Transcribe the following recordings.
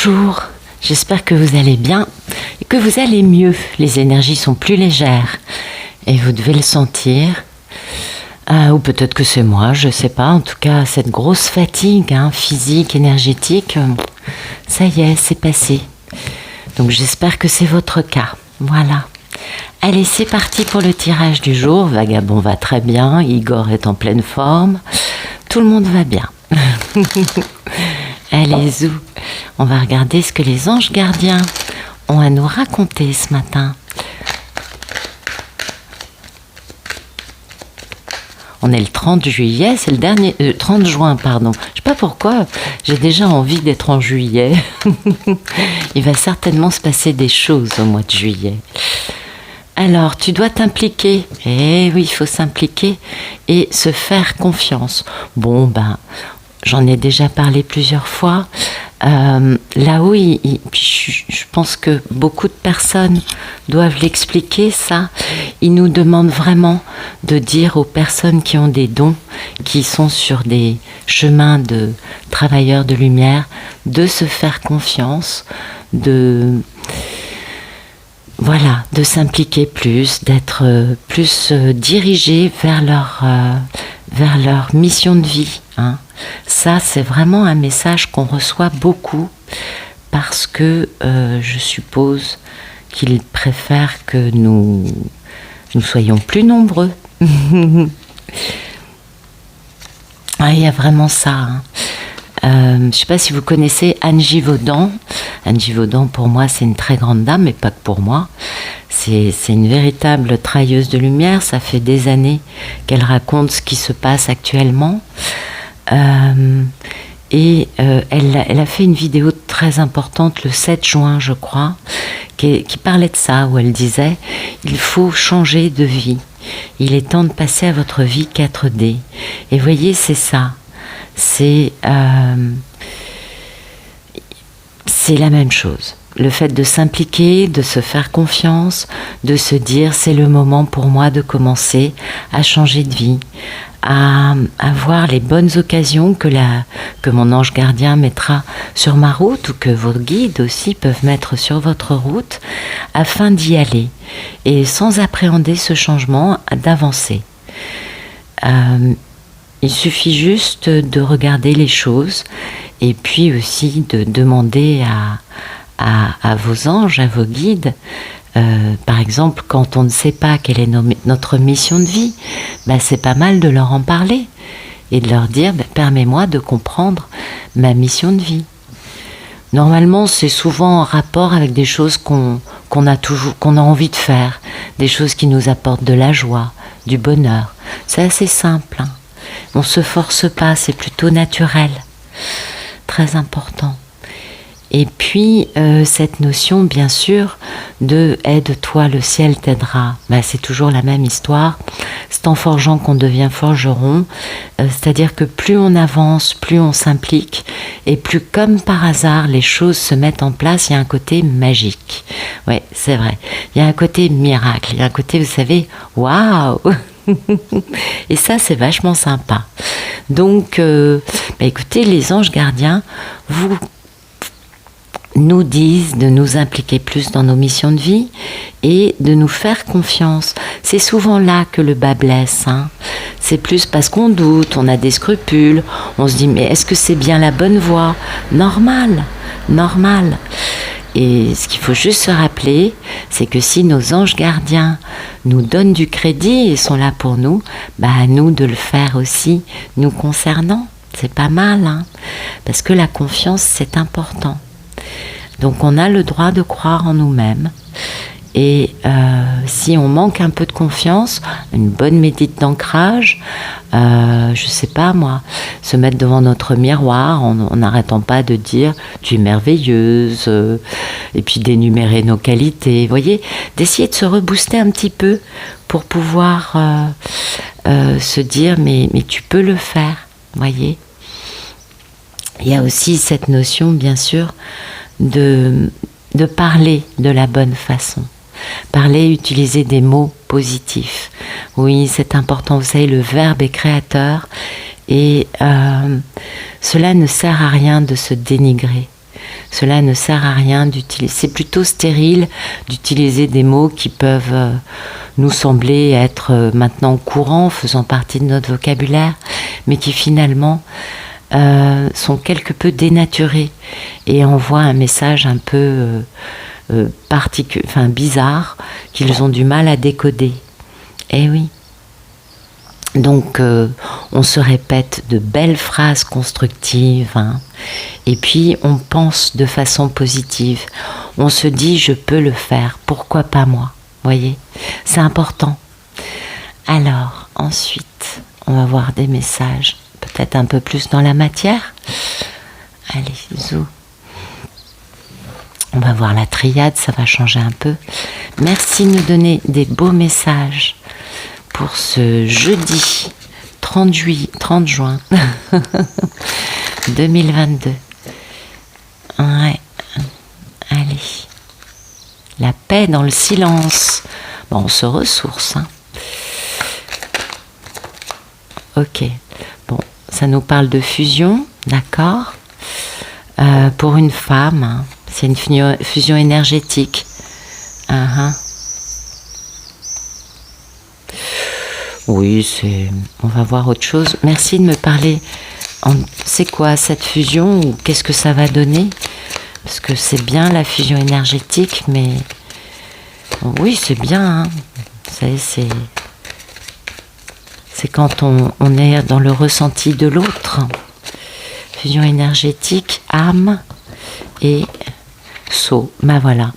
Bonjour, j'espère que vous allez bien et que vous allez mieux. Les énergies sont plus légères et vous devez le sentir. Ou peut-être que c'est moi, je ne sais pas. En tout cas, cette grosse fatigue physique, énergétique, ça y est, c'est passé. Donc j'espère que c'est votre cas. Voilà. Allez, c'est parti pour le tirage du jour. Vagabond va très bien, Igor est en pleine forme. Tout le monde va bien. Allez, zou. On va regarder ce que les anges gardiens ont à nous raconter ce matin. On est le 30 juillet, c'est le dernier... 30 juin, pardon. Je ne sais pas pourquoi, j'ai déjà envie d'être en juillet. Il va certainement se passer des choses au mois de juillet. Alors, tu dois t'impliquer. Eh oui, il faut s'impliquer et se faire confiance. Bon, j'en ai déjà parlé plusieurs fois. Là-haut, je pense que beaucoup de personnes doivent l'expliquer, ça. Ils nous demandent vraiment de dire aux personnes qui ont des dons, qui sont sur des chemins de travailleurs de lumière, de se faire confiance, de s'impliquer plus, d'être plus dirigés vers leur mission de vie. Ça, c'est vraiment un message qu'on reçoit beaucoup parce que je suppose qu'ils préfèrent que nous soyons plus nombreux. Il y a vraiment ça. Je ne sais pas si vous connaissez Anne Givaudan. Anne Givaudan, pour moi, c'est une très grande dame, mais pas que pour moi. C'est une véritable travailleuse de lumière. Ça fait des années qu'elle raconte ce qui se passe actuellement. Elle a fait une vidéo très importante le 7 juin, je crois, qui parlait de ça, où elle disait « Il faut changer de vie. Il est temps de passer à votre vie 4D. » Et vous voyez, c'est ça. C'est la même chose. Le fait de s'impliquer, de se faire confiance, de se dire c'est le moment pour moi de commencer à changer de vie, à avoir les bonnes occasions que mon ange gardien mettra sur ma route ou que vos guides aussi peuvent mettre sur votre route afin d'y aller et sans appréhender ce changement, d'avancer. Il suffit juste de regarder les choses et puis aussi de demander à vos anges, à vos guides, par exemple, quand on ne sait pas quelle est notre mission de vie, c'est pas mal de leur en parler et de leur dire permets-moi de comprendre ma mission de vie. Normalement, c'est souvent en rapport avec des choses qu'on a envie de faire, des choses qui nous apportent de la joie, du bonheur. C'est assez simple. On ne se force pas, c'est plutôt naturel. Très important. Et puis, cette notion, bien sûr, de « aide-toi, le ciel t'aidera ». C'est toujours la même histoire. C'est en forgeant qu'on devient forgeron. C'est-à-dire que plus on avance, plus on s'implique, et plus, comme par hasard, les choses se mettent en place. Il y a un côté magique. Oui, c'est vrai. Il y a un côté miracle. Il y a un côté, vous savez, « waouh !» Et ça, c'est vachement sympa. Donc, écoutez, les anges gardiens nous disent de nous impliquer plus dans nos missions de vie et de nous faire confiance. C'est souvent là que le bas blesse. C'est plus parce qu'on doute, on a des scrupules, on se dit mais est-ce que c'est bien la bonne voie ? Normal. Et ce qu'il faut juste se rappeler, c'est que si nos anges gardiens nous donnent du crédit et sont là pour nous, à nous de le faire aussi, nous concernant. C'est pas mal, parce que la confiance, c'est important. Donc on a le droit de croire en nous-mêmes. Et si on manque un peu de confiance, une bonne médite d'ancrage, je sais pas moi, se mettre devant notre miroir en n'arrêtant pas de dire « tu es merveilleuse » et puis d'énumérer nos qualités. Vous voyez, d'essayer de se rebooster un petit peu pour pouvoir se dire « mais tu peux le faire », voyez. Il y a aussi cette notion, bien sûr, de parler de la bonne façon. Parler, utiliser des mots positifs. Oui, c'est important. Vous savez, le verbe est créateur et cela ne sert à rien de se dénigrer. Cela ne sert à rien d'utiliser. C'est plutôt stérile d'utiliser des mots qui peuvent nous sembler être maintenant courants, faisant partie de notre vocabulaire, mais qui finalement sont quelque peu dénaturés et envoient un message un peu bizarre qu'ils ont du mal à décoder. Eh oui. Donc on se répète de belles phrases constructives, hein, et puis on pense de façon positive. On se dit je peux le faire, pourquoi pas moi, voyez, c'est important. Alors ensuite on va voir des messages peut-être un peu plus dans la matière. Allez, zou. On va voir la triade, ça va changer un peu. Merci de nous donner des beaux messages pour ce jeudi 30 juin 2022. Ouais. Allez. La paix dans le silence. Bon, on se ressource. Hein. Ok. Bon, ça nous parle de fusion, d'accord. Pour une femme, hein, c'est une fusion énergétique. Oui, on va voir autre chose. Merci de me parler. C'est quoi cette fusion ou qu'est-ce que ça va donner? Parce que c'est bien la fusion énergétique, mais oui, c'est bien. Hein. Vous savez, c'est quand on est dans le ressenti de l'autre. Fusion énergétique, âme et sceau. Ben voilà.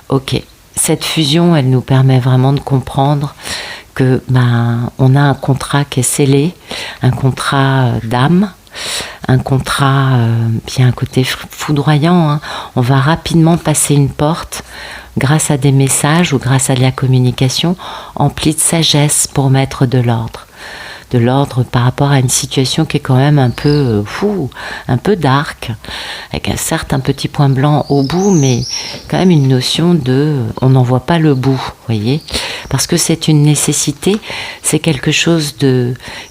Ok. Cette fusion, elle nous permet vraiment de comprendre que on a un contrat qui est scellé, un contrat d'âme, un contrat qui a un côté foudroyant. Hein. On va rapidement passer une porte grâce à des messages ou grâce à de la communication emplie de sagesse pour mettre de l'ordre. De l'ordre par rapport à une situation qui est quand même un peu un peu dark, avec un certain petit point blanc au bout, mais quand même une notion de on n'en voit pas le bout, voyez, parce que c'est une nécessité, c'est quelque chose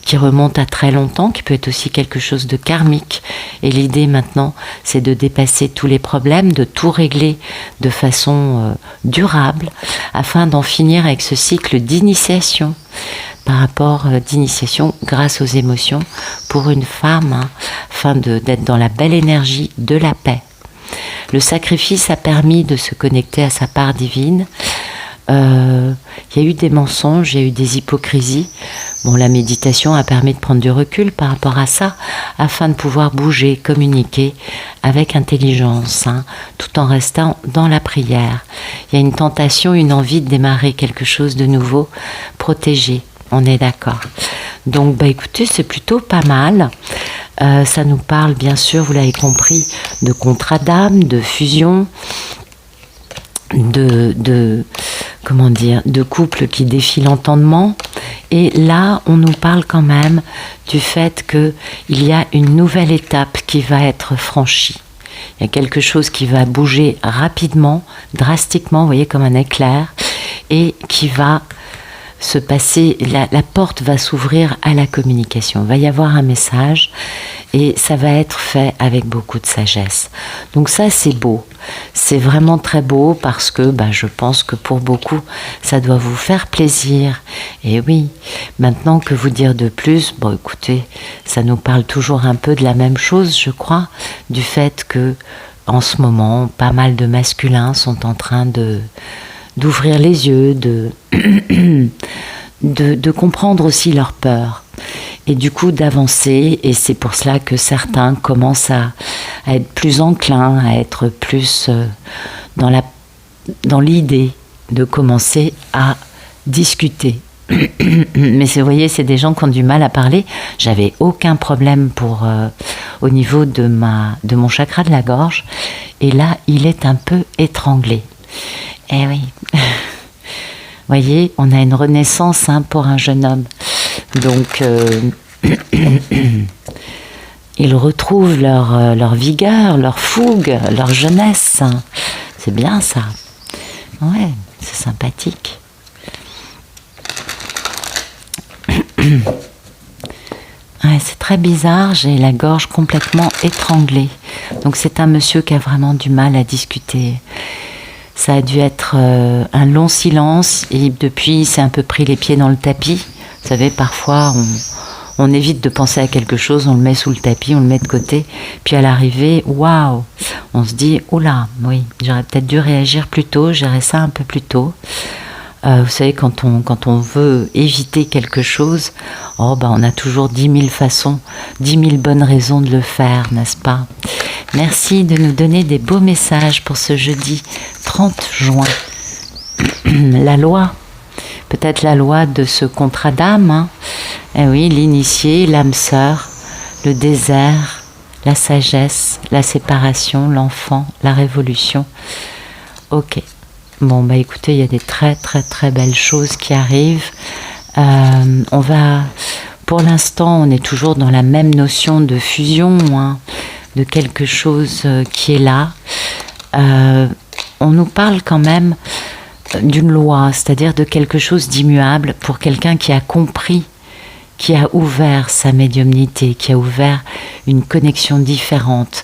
qui remonte à très longtemps, qui peut être aussi quelque chose de karmique, et l'idée maintenant c'est de dépasser tous les problèmes, de tout régler de façon durable, afin d'en finir avec ce cycle d'initiation, par rapport d'initiation grâce aux émotions pour une femme, hein, afin d'être dans la belle énergie de la paix. Le sacrifice a permis de se connecter à sa part divine. Il y a eu des mensonges, il y a eu des hypocrisies. Bon, la méditation a permis de prendre du recul par rapport à ça, afin de pouvoir bouger, communiquer avec intelligence, hein, tout en restant dans la prière. Il y a une tentation, une envie de démarrer quelque chose de nouveau, protégé. On est d'accord. Donc, écoutez, c'est plutôt pas mal. Ça nous parle, bien sûr, vous l'avez compris, de contrat d'âme, de fusion, de couple qui défie l'entendement. Et là, on nous parle quand même du fait qu'il y a une nouvelle étape qui va être franchie. Il y a quelque chose qui va bouger rapidement, drastiquement, vous voyez, comme un éclair, et qui va se passer, la porte va s'ouvrir à la communication. Il va y avoir un message et ça va être fait avec beaucoup de sagesse. Donc ça, c'est beau. C'est vraiment très beau parce que je pense que pour beaucoup, ça doit vous faire plaisir. Et oui, maintenant que vous dire de plus, écoutez, ça nous parle toujours un peu de la même chose, je crois, du fait que en ce moment, pas mal de masculins sont en train d'ouvrir les yeux, de comprendre aussi leur peur et du coup d'avancer, et c'est pour cela que certains commencent à être plus enclins, à être plus dans l'idée de commencer à discuter. Mais vous voyez, c'est des gens qui ont du mal à parler. J'avais aucun problème au niveau de mon chakra de la gorge, et là il est un peu étranglé. Eh oui, voyez, on a une renaissance pour un jeune homme. Donc, ils retrouvent leur vigueur, leur fougue, leur jeunesse. C'est bien ça. Ouais, c'est sympathique. Ouais, c'est très bizarre, j'ai la gorge complètement étranglée. Donc c'est un monsieur qui a vraiment du mal à discuter. Ça a dû être un long silence et depuis il s'est un peu pris les pieds dans le tapis. Vous savez, parfois on évite de penser à quelque chose, on le met sous le tapis, on le met de côté. Puis à l'arrivée, waouh, on se dit, oula, oui, j'aurais peut-être dû réagir plus tôt, gérer ça un peu plus tôt. Vous savez, quand on veut éviter quelque chose, on a toujours 10 000 façons, 10 000 bonnes raisons de le faire, n'est-ce pas? Merci de nous donner des beaux messages pour ce jeudi 30 juin. La loi, peut-être la loi de ce contrat d'âme, hein. Eh oui, l'initié, l'âme sœur, le désert, la sagesse, la séparation, l'enfant, la révolution. Ok. Bon, écoutez, il y a des très très très belles choses qui arrivent. Pour l'instant, on est toujours dans la même notion de fusion, hein, de quelque chose qui est là. On nous parle quand même d'une loi, c'est-à-dire de quelque chose d'immuable pour quelqu'un qui a compris, qui a ouvert sa médiumnité, qui a ouvert une connexion différente.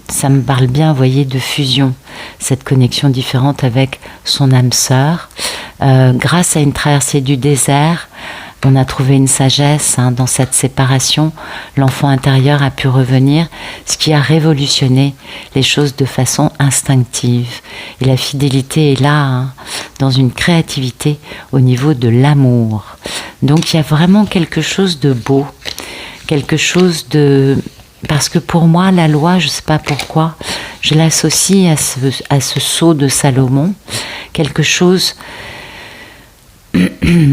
Ça me parle bien, vous voyez, de fusion, cette connexion différente avec son âme sœur. Grâce à une traversée du désert, on a trouvé une sagesse dans cette séparation. L'enfant intérieur a pu revenir, ce qui a révolutionné les choses de façon instinctive. Et la fidélité est là, dans une créativité au niveau de l'amour. Donc il y a vraiment quelque chose de beau, quelque chose de... Parce que pour moi, la loi, je ne sais pas pourquoi, je l'associe à ce sceau de Salomon, quelque chose...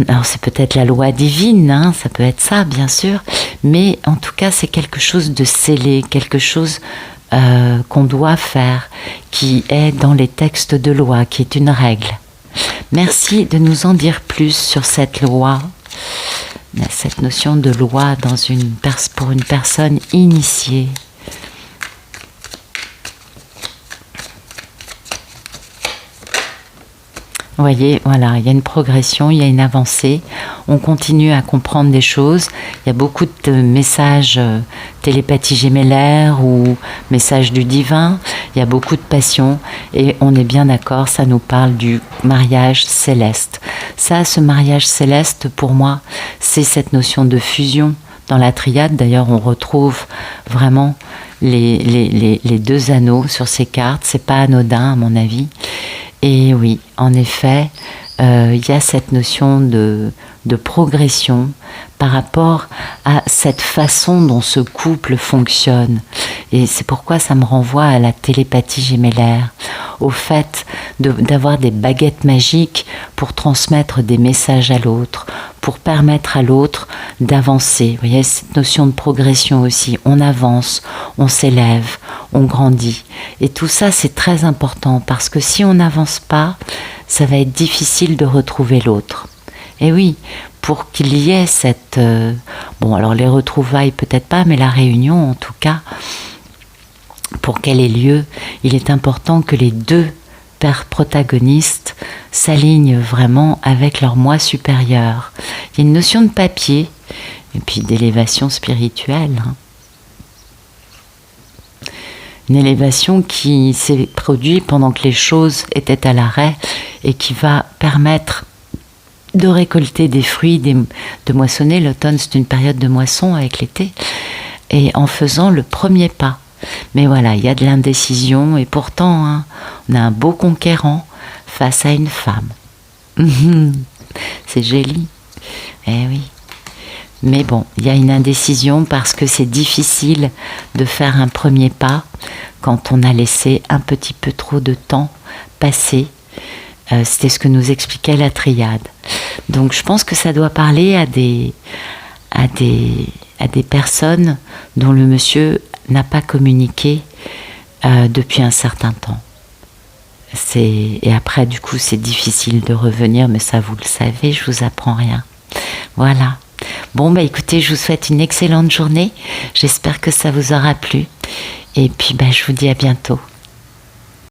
Alors c'est peut-être la loi divine, ça peut être ça, bien sûr, mais en tout cas, c'est quelque chose de scellé, quelque chose qu'on doit faire, qui est dans les textes de loi, qui est une règle. Merci de nous en dire plus sur cette loi, cette notion de loi pour une personne initiée. Vous voyez, voilà, il y a une progression, il y a une avancée, on continue à comprendre des choses, il y a beaucoup de messages télépathie gémellaire ou messages du divin, il y a beaucoup de passion et on est bien d'accord, ça nous parle du mariage céleste. Ça, ce mariage céleste, pour moi, c'est cette notion de fusion dans la triade. D'ailleurs, on retrouve vraiment les deux anneaux sur ces cartes, c'est pas anodin à mon avis. Et oui, en effet, il y a cette notion de progression par rapport à cette façon dont ce couple fonctionne. Et c'est pourquoi ça me renvoie à la télépathie gémellaire, au fait d'avoir des baguettes magiques pour transmettre des messages à l'autre, pour permettre à l'autre d'avancer. Vous voyez, cette notion de progression aussi, on avance, on s'élève, on grandit. Et tout ça, c'est très important parce que si on n'avance pas, ça va être difficile de retrouver l'autre. Et oui, pour qu'il y ait cette... bon, alors les retrouvailles peut-être pas, mais la réunion en tout cas, pour qu'elle ait lieu, il est important que les deux pères protagonistes s'alignent vraiment avec leur moi supérieur. Il y a une notion de papier et puis d'élévation spirituelle. Une élévation qui s'est produite pendant que les choses étaient à l'arrêt et qui va permettre de récolter des fruits, de moissonner. L'automne, c'est une période de moisson avec l'été. Et en faisant le premier pas. Mais voilà, il y a de l'indécision et pourtant, on a un beau conquérant face à une femme. C'est joli. Eh oui. Mais bon, il y a une indécision parce que c'est difficile de faire un premier pas quand on a laissé un petit peu trop de temps passer. C'était ce que nous expliquait la triade. Donc je pense que ça doit parler à des personnes dont le monsieur n'a pas communiqué depuis un certain temps. Et après, du coup, c'est difficile de revenir, mais ça, vous le savez, je vous apprends rien. Voilà. Bon, écoutez, je vous souhaite une excellente journée. J'espère que ça vous aura plu. Et puis, je vous dis à bientôt.